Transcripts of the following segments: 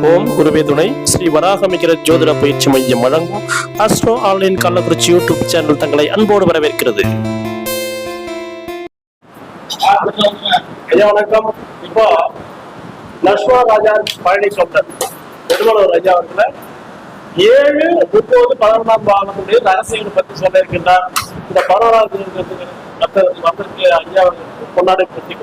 ஓம் குருவே துணை ஸ்ரீ வராகமிகிற ஜோதிட பயிற்சி மையம் வழங்கும் astro online Kallakurichi YouTube channel தங்களை அன்போடு வரவேற்கிறது. வணக்கம். இப்போ லட்சுமண ராஜா பழனி கவுண்டர் பெருமளூர் ராஜா அவர்களை 7-30-11 பாகத்துடைய ரகசியங்களை பற்றி சொல்ல இருக்கின்றார். இந்த 11வது வந்திருக்கு ஐயா அவர்களுக்கு கொண்டாடி பற்றி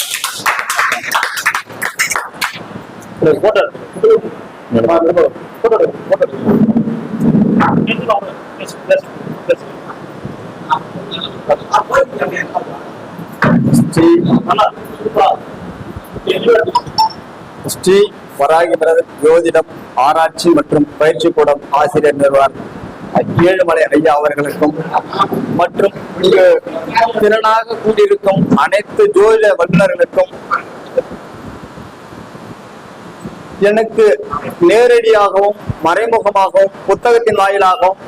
ஸ்ரீ வராகிமர ஜோதிடம் ஆராய்ச்சி மற்றும் பயிற்சி கூடம் ஆசிரியர் நிறுவனர் ஏழுமலை ஐயா அவர்களுக்கும் மற்றும் இங்கு திறனாக கூடியிருக்கும் அனைத்து ஜோதிட வல்லுநர்களுக்கும் எனக்கு நேரடியாகவும் மறைமுகமாகவும் புத்தகத்தின் வாயிலாகவும்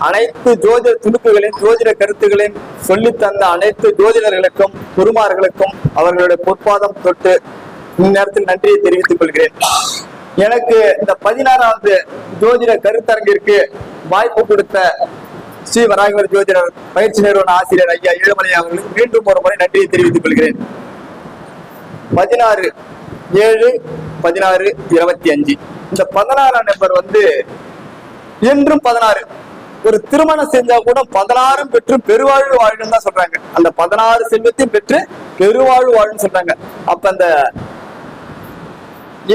அனைத்து ஜோதிட துணுக்குகளின் ஜோதிட கருத்துக்களையும் சொல்லித்தந்த அனைத்து ஜோதிடர்களுக்கும் குருமார்களுக்கும் அவர்களுடைய பொற்பாதம் தொட்டு இந்நேரத்தில் நன்றியை தெரிவித்துக் கொள்கிறேன். எனக்கு இந்த 16வது ஜோதிட கருத்தரங்கிற்கு வாய்ப்பு கொடுத்த ஸ்ரீ வராகிமர ஜோதிடர் பயிற்சி நிறுவன ஆசிரியர் ஐயா ஏழுமலை அவர்களுக்கு மீண்டும் ஒரு முறை நன்றியை தெரிவித்துக் கொள்கிறேன். 16-7-16-25 இந்த 16ஆம் நம்பர் என்றும் 16 ஒரு திருமணம் செஞ்சா கூட 16 பெற்று பெருவாழ்வு வாழும் தான் சொல்றாங்க. அந்த 16 செல்வத்தையும் பெற்று பெருவாழ்வு வாழும் சொல்றாங்க. அப்ப அந்த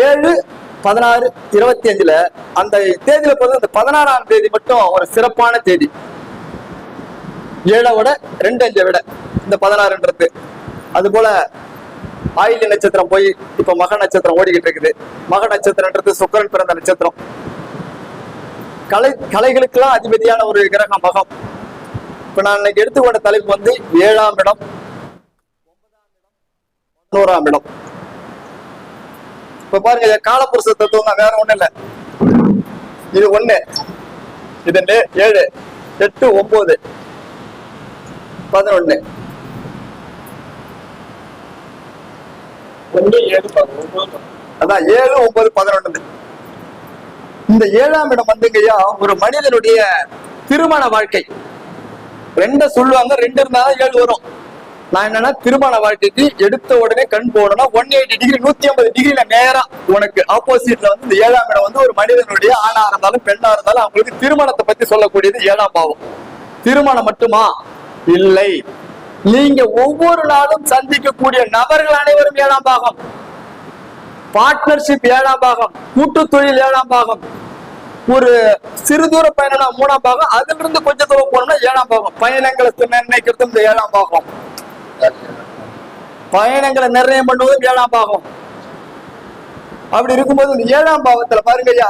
7-16-25 அந்த தேதியில போது அந்த 16ஆம் தேதி மட்டும் ஒரு சிறப்பான தேதி. 7 விட 2-5 விட இந்த 16ன்றது. அது போல ஆயில்ய நட்சத்திரம் போய் இப்ப மக நட்சத்திரம் ஓடிக்கிட்டு இருக்குது. மக நட்சத்திரம்ன்றது சுக்கிரன் பிறந்த நட்சத்திரம். கலைகளுக்கெல்லாம் அதிபதியான ஒரு கிரகம் மகம். இப்ப நான் இன்னைக்கு எடுத்துக்கொண்ட தலைப்பு 7ஆம் இடம், 11ஆம் இடம். இப்ப பாருங்க, காலப்புருஷ தத்துவம் தான், வேற ஒண்ணு இல்ல. இது 1, இது 7, 8, 9, 11. அதான் 7, 9, 11. இந்த 7ஆம் இடம் ஒரு மனிதனுடைய திருமண வாழ்க்கை. 2 சொல்லுவாங்க, 2 இருந்தாதான் 7 வரும். நான் என்னன்னா திருமண வாழ்க்கைக்கு எடுத்த உடனே கண் போடணும். 180 டிகிரி 150 டிகிரில நேரா உனக்கு ஆப்போசிட்ல இந்த 7ஆம் இடம் ஒரு மனிதனுடைய ஆணா இருந்தாலும் பெண்ணா இருந்தாலும் அவங்களுக்கு திருமணத்தை பத்தி சொல்லக்கூடியது 7ஆம் பாவம். திருமணம் மட்டுமா? இல்லை, நீங்க ஒவ்வொரு நாளும் சந்திக்கக்கூடிய நபர்கள் அனைவரும் 7ஆம் பாகம். பார்ட்னர்ஷிப் 7ஆம் பாகம், கூட்டு தொழில் 7ஆம் பாகம், ஒரு சிறு தூர பயணம் 3ஆம் பாகம், அதுல இருந்து கொஞ்சம் தூரம் போனோம்னா 7ஆம் பாகம். பயணங்களை நிர்ணயிக்கிறது இந்த 7ஆம் பாகம். பயணங்களை நிர்ணயம் பண்ணுவதும் 7ஆம் பாகம். அப்படி இருக்கும்போது இந்த 7ஆம் பாவத்துல பாருங்க ஐயா,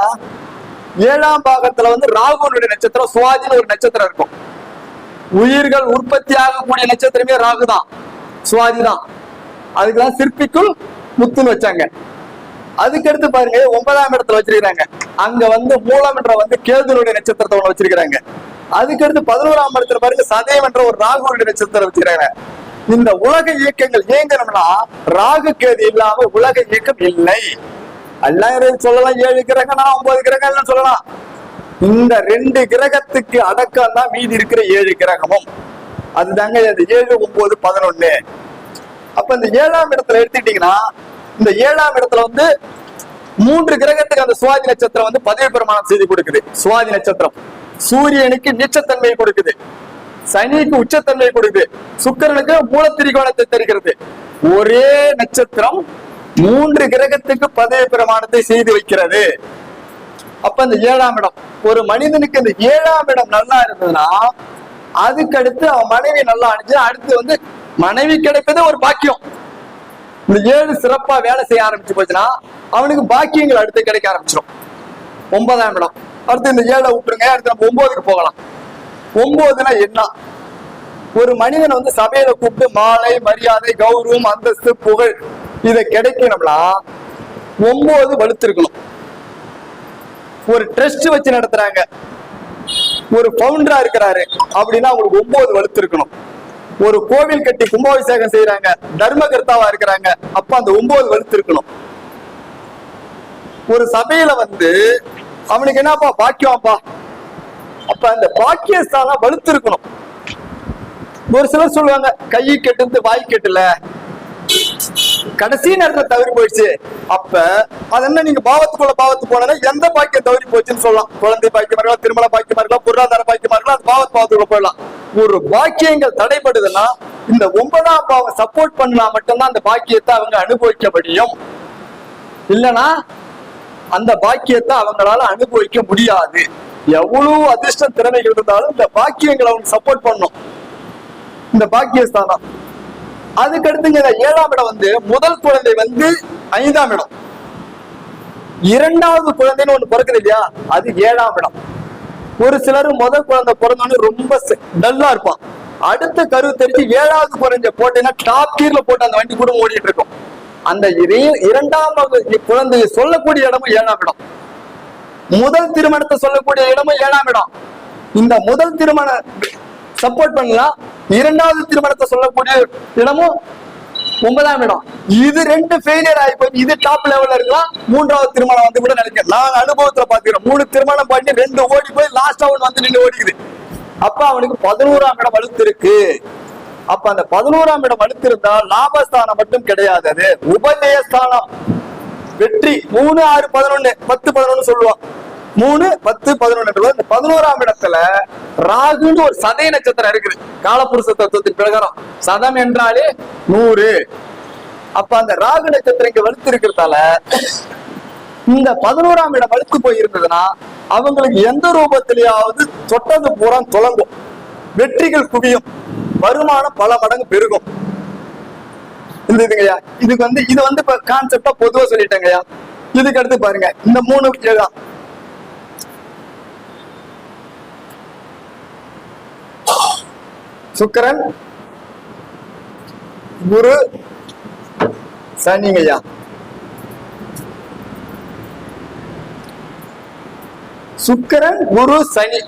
7ஆம் பாகத்துல ராகுனுடைய நட்சத்திரம் சுவாதின்னு ஒரு நட்சத்திரம் இருக்கும். உயிர்கள் உற்பத்தி ஆகக்கூடிய நட்சத்திரமே ராகுதான், சுவாதிதான். அதுக்குதான் சிற்பிக்குள் முத்துன்னு வச்சாங்க. அதுக்கடுத்து பாருங்க 9ஆம் இடத்துல வச்சிருக்காங்க. அங்க மூலம் என்ற கேதுனுடைய நட்சத்திரத்தை ஒண்ணு வச்சிருக்காங்க. அதுக்கடுத்து 11ஆம் இடத்துல பாருங்க சதயம் என்ற ஒரு ராகுனுடைய நட்சத்திரம் வச்சிருக்காங்க. இந்த உலக இயக்கங்கள் இயங்கணும்னா ராகு கேது இல்லாம உலக இயக்கம் இல்லை. எல்லாம் சொல்லலாம், 7 கிரகம் 9 கிரகம் சொல்லலாம். இந்த 2 கிரகத்துக்கு அடக்கம் தான் மீதி இருக்கிற 7 கிரகமும். அதுதாங்க 7, 9, 11. அப்ப இந்த 7ஆம் இடத்துல எடுத்துக்கிட்டீங்கன்னா இந்த 7ஆம் இடத்துல 3 கிரகத்துக்கு அந்த சுவாதி நட்சத்திரம் பதவி பிரமாணம் செய்து கொடுக்குது. சுவாதி நட்சத்திரம் சூரியனுக்கு நீச்சத்தன்மை கொடுக்குது, சனிக்கு உச்சத்தன்மை கொடுக்குது, சுக்கிரனுக்கு மூலத்திரிகோணத்தை தருகிறது. ஒரே நட்சத்திரம் 3 கிரகத்துக்கு பதவி பிரமாணத்தை செய்து வைக்கிறது. அப்ப இந்த 7ஆம் இடம் ஒரு மனிதனுக்கு இந்த 7ஆம் இடம் நல்லா இருந்ததுன்னா அதுக்கு அடுத்து அவன் மனைவி நல்லா அணிஞ்சு அடுத்து மனைவி கிடைப்பதே ஒரு பாக்கியம். இந்த 7 சிறப்பா வேலை செய்ய ஆரம்பிச்சு போச்சுன்னா அவனுக்கு பாக்கியங்கள் அடுத்து கிடைக்க ஆரம்பிச்சிடும். 9ஆம் இடம் அடுத்து இந்த 7 விட்டுருங்க, அடுத்து நம்ம 9க்கு போகலாம். 9னா என்ன? ஒரு மனிதனை சபையில கூப்பிட்டு மாலை மரியாதை கௌரவம் அந்தஸ்து புகழ் இதை கிடைக்கணும்னா 9 வலுத்திருக்கணும். ஒரு ட்ரஸ்ட் வச்சு நடத்துறாங்க, ஒரு பவுண்டரா இருக்கிறாரு அப்படின்னா அவங்களுக்கு 9 வலுத்திருக்கணும். ஒரு கோவில் கட்டி கும்பாபிஷேகம் செய்யறாங்க, தர்மகர்த்தாவா இருக்கிறாங்க, அப்ப அந்த 9 வலுத்து இருக்கணும். ஒரு சபையில வந்து அவனுக்கு என்னப்பா பாக்கியம்ப்பா, அப்ப அந்த பாக்கியஸ்தானம் வலுத்து இருக்கணும். ஒரு சிலர் சொல்லுவாங்க கை கெட்டு வாய் கெட்டல, கடைசி நேரத்துல தவறி போயிடுச்சு. அப்ப அது என்ன, நீங்க பாவத்துக்குள்ள பாவத்து போனா எந்த பாக்கியம் தவறி போச்சுன்னு சொல்லலாம். குழந்தை பாக்கியமா இருக்கலாம், திருமண பாக்கியமா இருக்கலாம், பொருளாதார பாக்கியமா இருக்கலாம், அது பாவத்துக்குள்ள போயிடலாம். ஒரு பாக்கியங்கள் தடைபடுதுன்னா இந்த 9ஆம் பாவம் சப்போர்ட் பண்ணா மட்டும்தான் அந்த பாக்கியத்தை அவங்க அனுபவிக்க முடியும். இல்லைன்னா அந்த பாக்கியத்தை அவங்களால அனுபவிக்க முடியாது. எவ்வளவு அதிர்ஷ்டம் திறமைகள் இருந்தாலும் இந்த பாக்கியங்களை அவங்க சப்போர்ட் பண்ணும், இந்த பாக்கியஸ்தானம். அதுக்கு அடுத்துங்க 7ஆம் இடம் வந்து முதல் குழந்தை வந்து 5ஆம் இடம், 2வது குழந்தைன்னு ஒண்ணு பிறக்குது இல்லையா, அது 7ஆம் இடம். ஒரு சிலர் முதல் குழந்தை பிறந்தோன்னு ரொம்ப டல்லா இருப்பான். அடுத்த கரு தெரிஞ்சு 7வது குழந்தை போட்டேன்னா டாப் கீர்ல போட்டு அந்த வண்டி கூட ஓடிட்டு இருக்கும். அந்த 2ஆம் குழந்தையை சொல்லக்கூடிய இடமும் 7ஆம் இடம், முதல் திருமணத்தை சொல்லக்கூடிய இடமும் 7ஆம் இடம். இந்த முதல் திருமண சப்போர்ட் பண்ணலாம், 2வது திருமணத்தை சொல்லக்கூடிய இடமும் 9ஆம் இடம். இது 2 ஃபெயிலியர் ஆகி போய் இது டாப் லெவல்ல இருக்கலாம். 3வது திருமணம் வந்து கூட நினைக்கிறேன், நான் அனுபவத்துல பாத்துக்கிறேன். 3 திருமணம் பண்ணி 2 ஓடி போய் லாஸ்ட் அவன் வந்து நின்று ஓடிக்குது. அப்ப அவனுக்கு 11ஆம் இடம் வலுத்து இருக்கு. அப்ப அந்த 11ஆம் இடம் வலுத்து இருந்தா லாபஸ்தானம் மட்டும் கிடையாது, அது உபஜயஸ்தானம். வெற்றி 3, 6, 11, 10, 11 சொல்லுவான். 3, 10, 11. இந்த 11ஆம் இடத்துல ராகுன்னு ஒரு சதய நட்சத்திரம் இருக்குது. காலப்புருஷ தத்துவத்தின் பிரகாரம் சதம் என்றாலே 100. அப்ப அந்த ராகு நட்சத்திரம் இங்க வலுத்து இருக்கிறதால இந்த 11ஆம் இடம் வலுத்து போய் இருந்ததுன்னா அவங்களுக்கு எந்த ரூபத்திலேயாவது தொட்டது பூரா தொடங்கும், வெற்றிகள் குவியும், வருமானம் பல மடங்கு பெருகும். இந்த இதுங்கய்யா, இதுக்கு வந்து இது வந்து இப்ப கான்செப்டா பொதுவா சொல்லிட்டேங்கய்யா. இதுக்கு அடுத்து பாருங்க, இந்த 3 தான். சுக்கிரன், குரு, சனிங்கய்யா. சுக்கிரன், குரு, சனி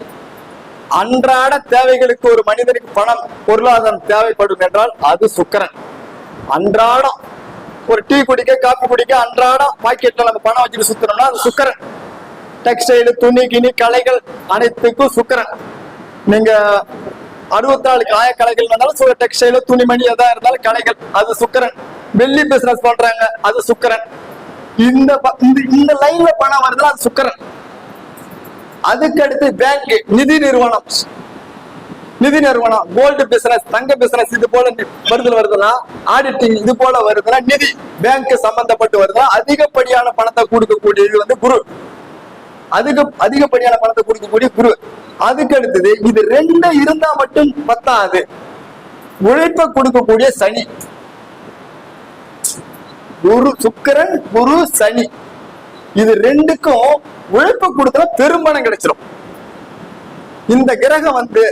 அன்றாட தேவைகளுக்கு ஒரு மனிதனுக்கு பணம் பொருளாதாரம் தேவைப்படும் என்றால் அது சுக்கிரன். அன்றாடம் ஒரு டீ குடிக்க காப்பி குடிக்க அன்றாடம் பாக்கெட்ல நம்ம பணம் வச்சுட்டு சுத்தணும்னா அது சுக்கிரன். டெக்ஸ்டைல், துணி கிணி கலைகள் அனைத்துக்கும் சுக்கிரன். நீங்க 64 காய கலைகள் வந்தாலும் டெக்ஸ்டைல் துணிமணி எதா இருந்தாலும் கலைகள், அது சுக்கிரன். வெள்ளி பிசினஸ் பண்றாங்க, அது சுக்கிரன். இந்த லைன்ல பணம் வருதுன்னா அது சுக்கிரன். அதுக்கு அடுத்து பேங்க், நிதி நிறுவனம், கோல்டு பிசினஸ், தங்க பிசினஸ், இது போல வருதுன்னா ஆடிட்டிங், இது போல வருதுன்னா நிதி, பேங்க் சம்பந்தப்பட்டு வருதுன்னா அதிகப்படியான பணத்தை கொடுக்கக்கூடியது வந்து குரு. அதிகப்படியான பணத்தை கொடுக்கக்கூடிய குரு. அதுக்கு அடுத்தது இது 2 இருந்தா மட்டும் பத்தாது, உழைப்ப கொடுக்கக்கூடிய சனி. குரு, சுக்கிரன், குரு, சனி, இது 2க்கும் உழைப்ப கொடுத்தா பெரும்பணம் கிடைச்சிடும். இந்த கிரகம் வந்து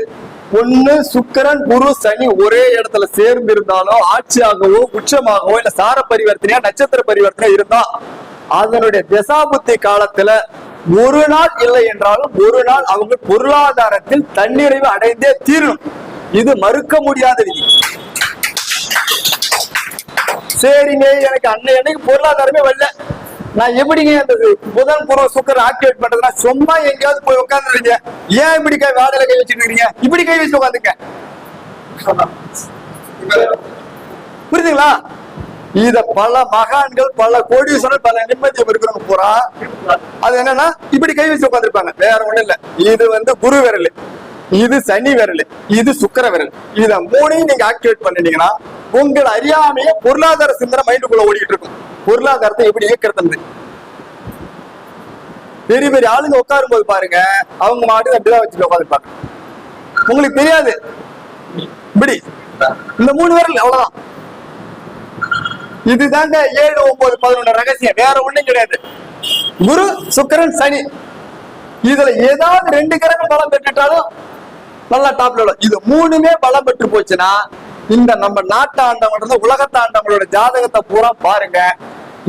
ஒண்ணு சுக்கிரன், குரு, சனி ஒரே இடத்துல சேர்ந்து இருந்தாலும் ஆட்சியாகவோ உச்சமாகவோ இல்ல சார பரிவர்த்தனையா நட்சத்திர பரிவர்த்தனை இருந்தா அதனுடைய தசாபுத்தி காலத்துல ஒரு நாள் இல்லை என்றாலும் ஒரு நாள் அவங்க பொருளாதாரத்தில் தன்னிறைவு அடைந்தே தீரும். இது மறுக்க முடியாத விதி. சரிங்க, எனக்கு அன்னைக்கு பொருளாதாரமே வரல, நான் எப்படிங்க அந்த புதன் பூர்வ சுக்கரன் ஆக்டிவேட் பண்றதுன்னா சும்மா எங்கேயாவது போய் உட்காந்துருங்க. ஏன் இப்படி வேலையில கை வச்சுட்டு இருக்கீங்க? இப்படி கை வச்சு உட்காந்துங்க. புரியுதுங்களா? இத பல மகான்கள், பல கோடீஸ்வரர், பல நிம்மதியம் இருக்கிறவங்க பூரா அது என்னன்னா இப்படி கை வச்சு உட்காந்துருப்பாங்க. வேற ஒண்ணும் இல்ல. இது வந்து குரு விரல், இது சனி விரல், இது சுக்கிர விரல். இத 3ஐயும் நீங்க ஆக்டிவேட் பண்ணிட்டீங்கன்னா உங்கள் அறியாமைய பொருளாதார சிந்தனை மைண்டுக்குள்ள ஓடிட்டு இருக்கும். பொருளாதாரத்தை எப்படி இயக்கிறது? பெரிய பெரிய ஆளுங்க உட்காரும் போது பாருங்க, அவங்க மாட்டு அப்படிதான் வச்சுட்டு உட்காந்துருப்பாங்க. உங்களுக்கு தெரியாது. இப்படி இந்த 3 விரல் அவ்வளவுதான். இதுதாங்க 7, 9, 11 ரகசியம், வேற ஒண்ணும் கிடையாது. குரு, சுக்கிரன், சனி, இதுல ஏதாவது 2 கிரகம் பலம் பெற்றுட்டாலும் நல்லா டாப்ல உள்ள. இது 3மே பலம் பெற்று போச்சுன்னா இந்த நம்ம நாட்டு ஆண்டவங்க, உலகத்து ஆண்டவங்களோட ஜாதகத்தை பூரா பாருங்க,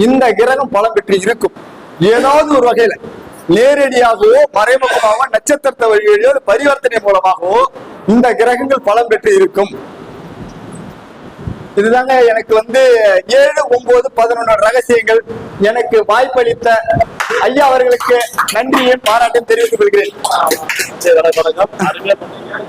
இந்த கிரகம் பலம் பெற்று இருக்கும். ஏதாவது ஒரு வகையில நேரடியாகவோ மறைமுகமாகவோ நட்சத்திரத்தை வழியோ பரிவர்த்தனை மூலமாகவோ இந்த கிரகங்கள் பலம் பெற்று இருக்கும். இதுதாங்க எனக்கு வந்து 7, 9, 11 ரகசியங்கள். எனக்கு வாய்ப்பளித்த ஐயா அவர்களுக்கு நன்றியும் பாராட்டும் தெரிவித்துக் கொள்கிறேன். சரி, வணக்கம். அருமையா பண்ணீங்க.